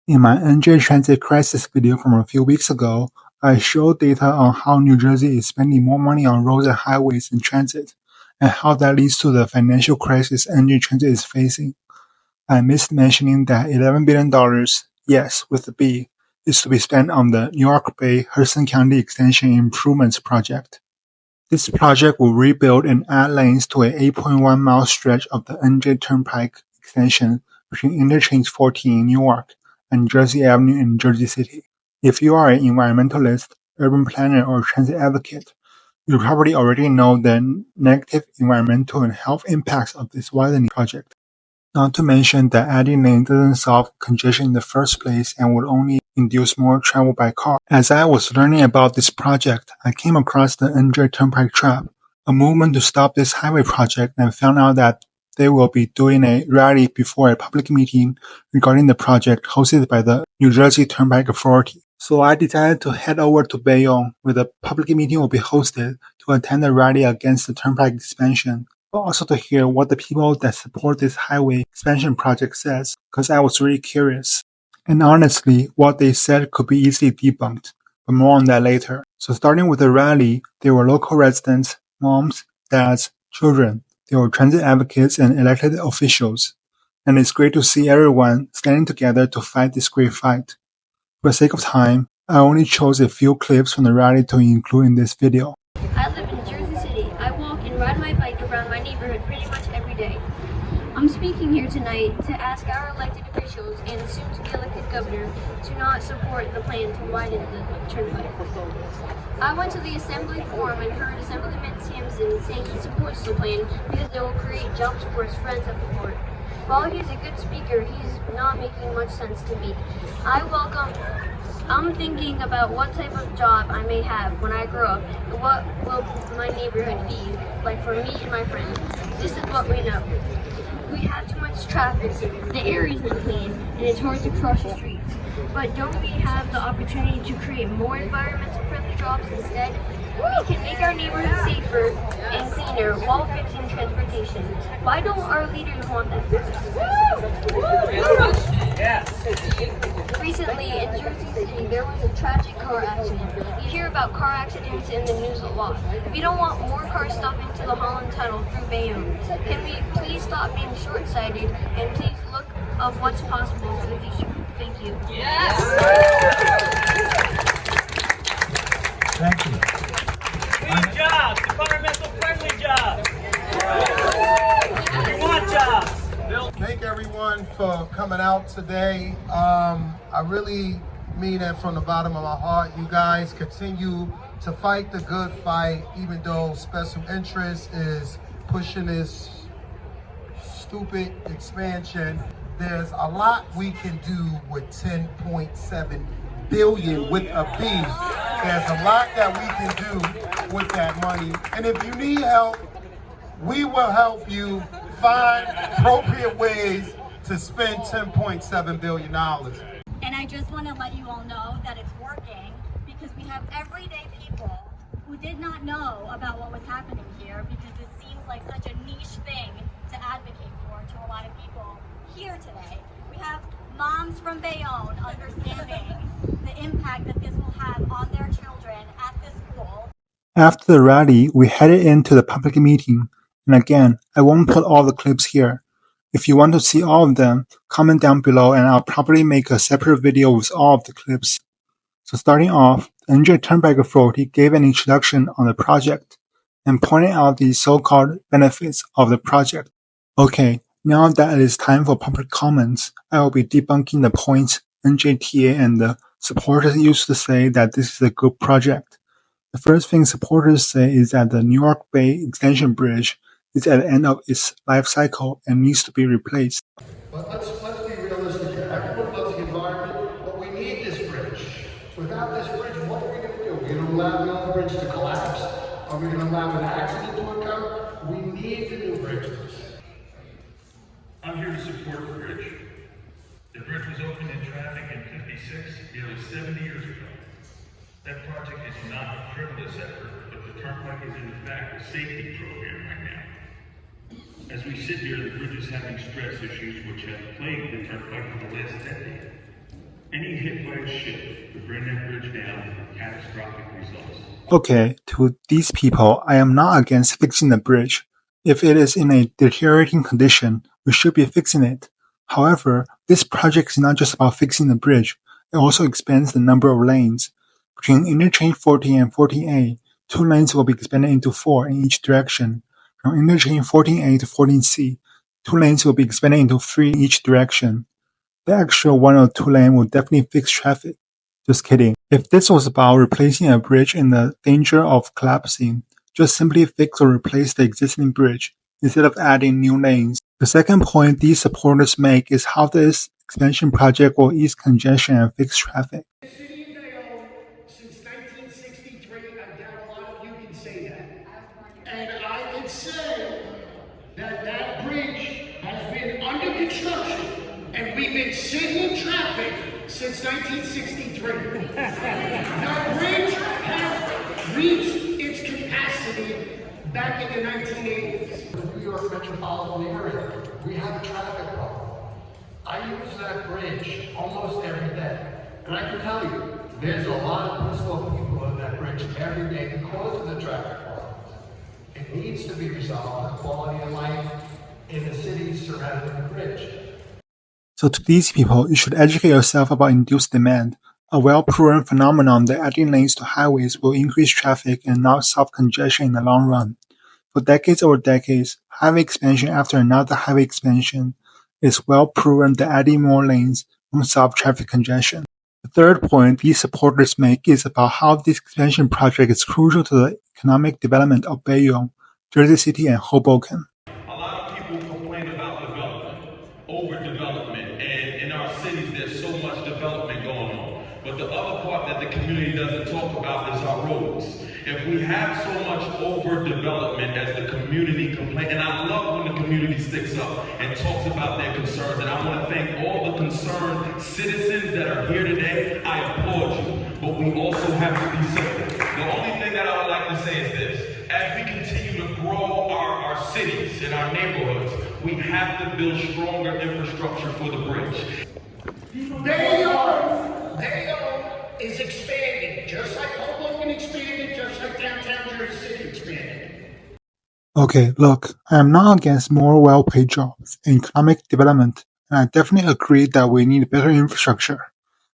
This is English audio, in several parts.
In my NJ Transit Crisis video from a few weeks ago, I showed data on how New Jersey is spending more money on roads and highways than transit, and how that leads to the financial crisis NJ Transit is facing. I missed mentioning that $11 billion, yes, with a B, is to be spent on the Newark Bay-Hudson County Extension Improvements Project. This project will rebuild and add lanes to an 8.1-mile stretch of the NJ Turnpike extension between Interchange 14 in Newark and Jersey Avenue in Jersey City. If you are an environmentalist, urban planner, or transit advocate, you probably already know the negative environmental and health impacts of this widening project. Not to mention that adding lanes doesn't solve congestion in the first place and would only induce more travel by car. As I was learning about this project, I came across the NJ Turnpike Trap, a movement to stop this highway project, and found out that they will be doing a rally before a public meeting regarding the project hosted by the New Jersey Turnpike Authority. So I decided to head over to Bayonne, where the public meeting will be hosted, to attend a rally against the turnpike expansion, but also to hear what the people that support this highway expansion project says, because I was really curious. And honestly, what they said could be easily debunked, but more on that later. So starting with the rally, there were local residents, moms, dads, children. There were transit advocates and elected officials. And it's great to see everyone standing together to fight this great fight. For the sake of time, I only chose a few clips from the rally to include in this video. I live in Jersey City. I walk and ride my bike around my neighborhood pretty much every day. I'm speaking here tonight to ask our elected officials and soon-to-be elected governor to not support the plan to widen the turnpike. I went to the Assembly Forum and heard Assemblyman Sampson say he supports the plan because it will create jobs for his friends at the port. While he's a good speaker, he's not making much sense to me. I'm thinking about what type of job I may have when I grow up and what will my neighborhood be like for me and my friends. This is what we know. We have too much traffic, the air isn't clean, and it's hard to cross the streets. But don't we have the opportunity to create more environmental friendly jobs instead? We can make our neighborhood safer and cleaner while fixing transportation. Why don't our leaders want that Recently in Jersey City, there was a tragic car accident. You hear about car accidents in the news a lot. We don't want more cars stopping to the Holland Tunnel through Bayonne. Can we please stop being short-sighted and please look of what's possible for the future? Thank you. Yes. Thank you. We need jobs, environmental friendly jobs. We want jobs. Thank everyone for coming out today. I really mean that from the bottom of my heart. You guys continue to fight the good fight, even though special interest is pushing this stupid expansion. There's a lot we can do with 10.7 billion with a B. There's a lot that we can do with that money. And if you need help, we will help you find appropriate ways to spend $10.7 billion. And I just want to let you all know that it's working because we have everyday people who did not know about what was happening here because it seems like such a niche thing to advocate for to a lot of people here today. We have moms from Bayonne understanding the impact that this will have on their children at the school. After the rally, we headed into the public meeting. And again, I won't put all the clips here. If you want to see all of them, comment down below and I'll probably make a separate video with all of the clips. So starting off, the NJ Turnpike Authority gave an introduction on the project and pointed out the so-called benefits of the project. Okay, now that it is time for public comments, I will be debunking the points NJTA and the supporters used to say that this is a good project. The first thing supporters say is that the Newark Bay Extension Bridge is at the end of its life cycle and needs to be replaced. But let's be realistic here. Everyone loves the environment, but we need this bridge. Without this bridge, what are we going to do? Are we going to allow the other bridge to collapse? Are we going to allow an accident to occur? We need the new bridges. I'm here to support the bridge. The bridge was opened in traffic in '56, nearly 70 years ago. That project is not a frivolous effort, but the turnpike is in fact a safety program right now. As we sit here, the bridge is having stress issues which have plagued the turnpike for the last decade. Any hit by a ship to bring that bridge down for catastrophic results. Okay, to these people, I am not against fixing the bridge. If it is in a deteriorating condition, we should be fixing it. However, this project is not just about fixing the bridge, it also expands the number of lanes. Between interchange 14 and 14A, 2 lanes will be expanded into 4 in each direction. From interchange 14A to 14C, 2 lanes will be expanded into 3 in each direction. The extra 1 or 2 lane will definitely fix traffic. Just kidding. If this was about replacing a bridge in the danger of collapsing, just simply fix or replace the existing bridge instead of adding new lanes. The second point these supporters make is how this expansion project will ease congestion and fix traffic. The city of Bayonne, since 1963, I doubt a lot of you can say that. And I can say that that bridge has been under construction and we've been sitting in traffic since 1963. The bridge has reached its capacity back in the 1980s. The New York metropolitan area, we have a traffic problem. I use that bridge almost every day. And I can tell you, there's a lot of peaceful people on that bridge every day because of the traffic problems. It needs to be resolved, the quality of life in the cities surrounding the bridge. So to these people, you should educate yourself about induced demand, a well-proven phenomenon that adding lanes to highways will increase traffic and not solve congestion in the long run. For decades over decades, highway expansion after another highway expansion is well proven that adding more lanes won't solve traffic congestion. The third point these supporters make is about how this expansion project is crucial to the economic development of Bayonne, Jersey City, and Hoboken. A lot of people complain about development, overdevelopment, and in our cities there's so much development going on. But the other part that the community doesn't talk about is our roads. If we have so much overdevelopment as the community complains, and I love when the community sticks up and talks about their concerns, and I want to thank all the concerned citizens that are here today. I applaud you, but we also have to be simple. The only thing that I would like to say is this: as we continue to grow our cities and our neighborhoods, we have to build stronger infrastructure for the bridge. Bayonne is expanding, just like Hoboken expanded, just like downtown Jersey City expanded. Okay, look, I am not against more well-paid jobs and economic development, and I definitely agree that we need better infrastructure.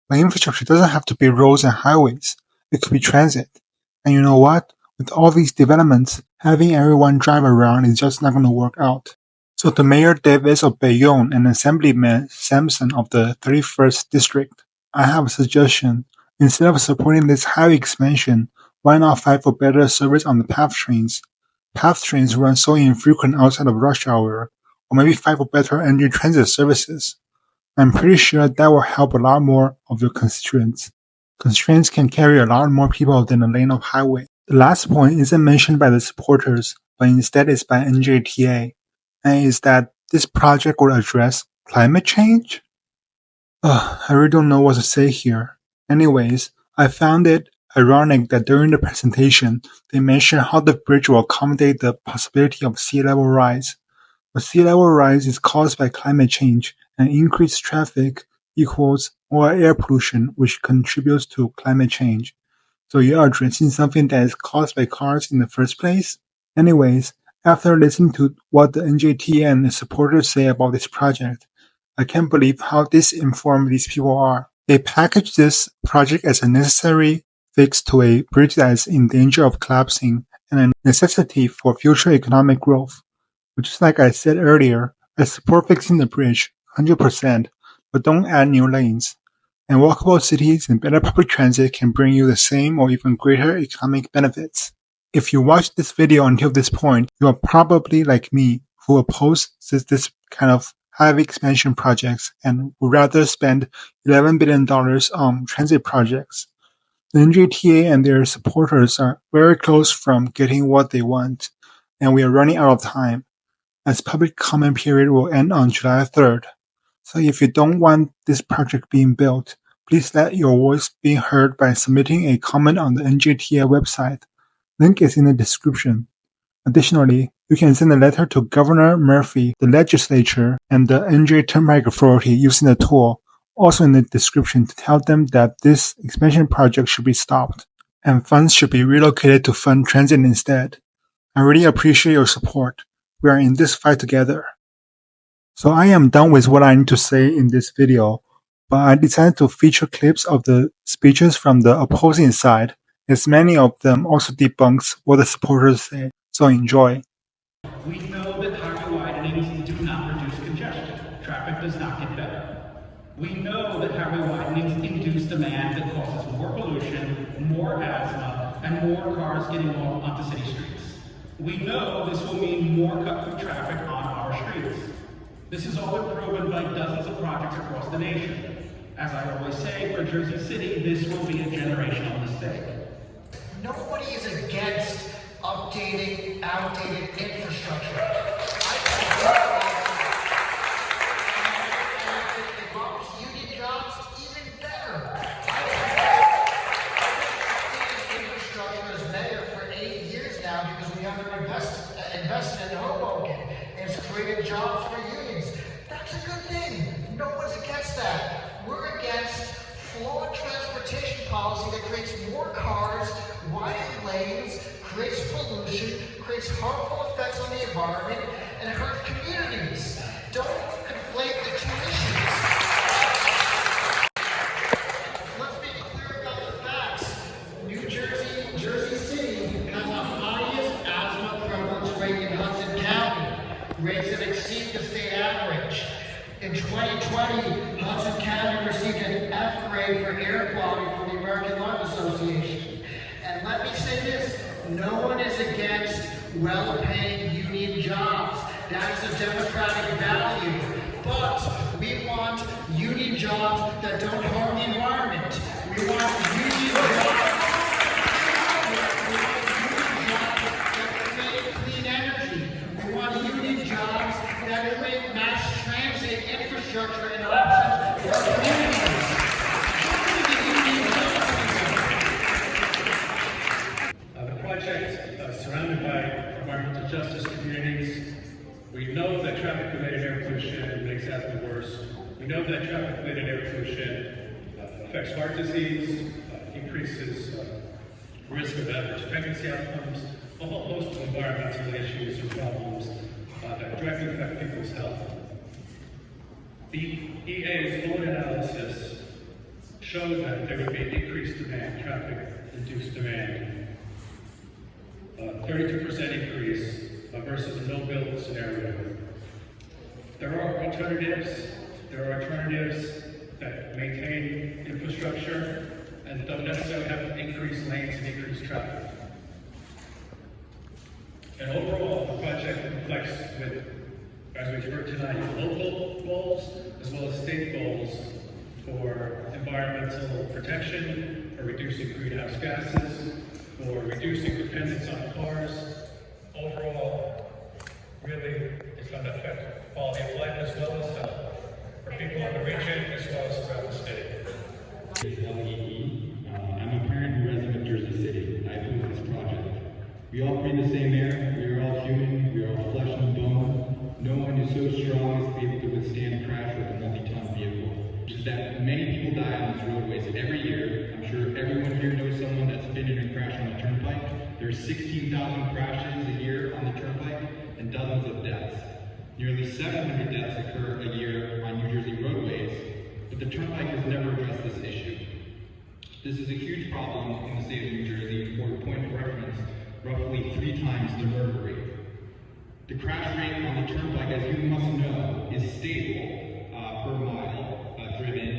But infrastructure doesn't have to be roads and highways. It could be transit. And you know what? With all these developments, having everyone drive around is just not going to work out. So to Mayor Davis of Bayonne and Assemblyman Sampson of the 31st District, I have a suggestion. Instead of supporting this highway expansion, why not fight for better service on the PATH trains? PATH trains run so infrequent outside of rush hour, or maybe fight for better NJ transit services. I'm pretty sure that will help a lot more of your constituents. Constraints can carry a lot more people than a lane of highway. The last point isn't mentioned by the supporters, but instead is by NJTA, and is that this project will address climate change? I really don't know what to say here. Anyways, I found it ironic that during the presentation, they mentioned how the bridge will accommodate the possibility of sea level rise. But sea level rise is caused by climate change, and increased traffic equals more air pollution, which contributes to climate change. So you're addressing something that is caused by cars in the first place? Anyways, after listening to what the NJTA and the supporters say about this project, I can't believe how disinformed these people are. They package this project as a necessary fix to a bridge that is in danger of collapsing and a necessity for future economic growth. But just like I said earlier, I support fixing the bridge 100%, but don't add new lanes. And walkable cities and better public transit can bring you the same or even greater economic benefits. If you watched this video until this point, you are probably like me, who oppose this kind of highway expansion projects and would rather spend $11 billion on transit projects. The NJTA and their supporters are very close from getting what they want, and we are running out of time, as public comment period will end on July 3rd. So if you don't want this project being built, please let your voice be heard by submitting a comment on the NJTA website. Link is in the description. Additionally, you can send a letter to Governor Murphy, the legislature, and the NJ Turnpike Authority using the tool also in the description to tell them that this expansion project should be stopped and funds should be relocated to fund transit instead. I really appreciate your support. We are in this fight together. So I am done with what I need to say in this video, but I decided to feature clips of the speeches from the opposing side, as many of them also debunks what the supporters say. So enjoy. We know that highway widenings do not reduce congestion. Traffic does not get better. We know that highway widenings induce demand that causes more pollution, more asthma, and more cars getting off onto city streets. We know this will mean more cut-through traffic on our streets. This has all been proven by dozens of projects across the nation. As I always say, for Jersey City, this will be a generational mistake. Nobody is against updating outdated infrastructure. If it involves union jobs, even better. Infrastructure as mayor for 8 years now because we haven't invested in Hoboken. It's created jobs for unions. That's a good thing. No one's against that. We're against flawed transportation policy that creates more cars, widened lanes, creates pollution, creates harmful effects on the environment, and hurts communities. Don't conflate the two issues. Let's be clear about the facts. Jersey City has the highest asthma prevalence rate in Hudson County, rates that exceed the state average. In 2020, Hudson County received an F grade for air quality from the American Lung Association. And let me say this, no one is against well-paying union jobs. That's a democratic value. But we want union jobs that don't harm the environment. We want union jobs that create clean energy. We want union jobs that create mass transit infrastructure and options for our communities. The project surrounded by environmental justice communities. We know that traffic-related air pollution makes asthma worse. We know that traffic-related air pollution affects heart disease, increases risk of adverse pregnancy outcomes, a whole host of environmental issues or problems that directly affect people's health. The EA's own analysis showed that there would be increased demand, traffic-induced demand. 32% increase versus a no-build scenario. There are alternatives. There are alternatives that maintain infrastructure and don't necessarily have to increase lanes and increase traffic. And overall, the project reflects with, as we've heard tonight, local goals as well as state goals for environmental protection, for reducing greenhouse gases, for reducing dependence on cars. Overall, really, it's going to affect quality of life as well as health for people in the region as well as throughout the state. I'm a parent and resident of Jersey City. I oppose this project. We all breathe the same air. We are all human. We are all flesh and bone. No one is so strong as to be able to withstand a crash with a multi-ton vehicle. Which is that many people die on these roadways every year. I'm sure everyone here knows someone that's been in a crash on the turnpike. There's 16,000 crashes a year on the turnpike and dozens of deaths. Nearly 700 deaths occur a year on New Jersey roadways, but the turnpike has never addressed this issue. This is a huge problem in the state of New Jersey. For a point of reference, roughly 3 times the murder rate. The crash rate on the turnpike, as you must know, is stable per mile driven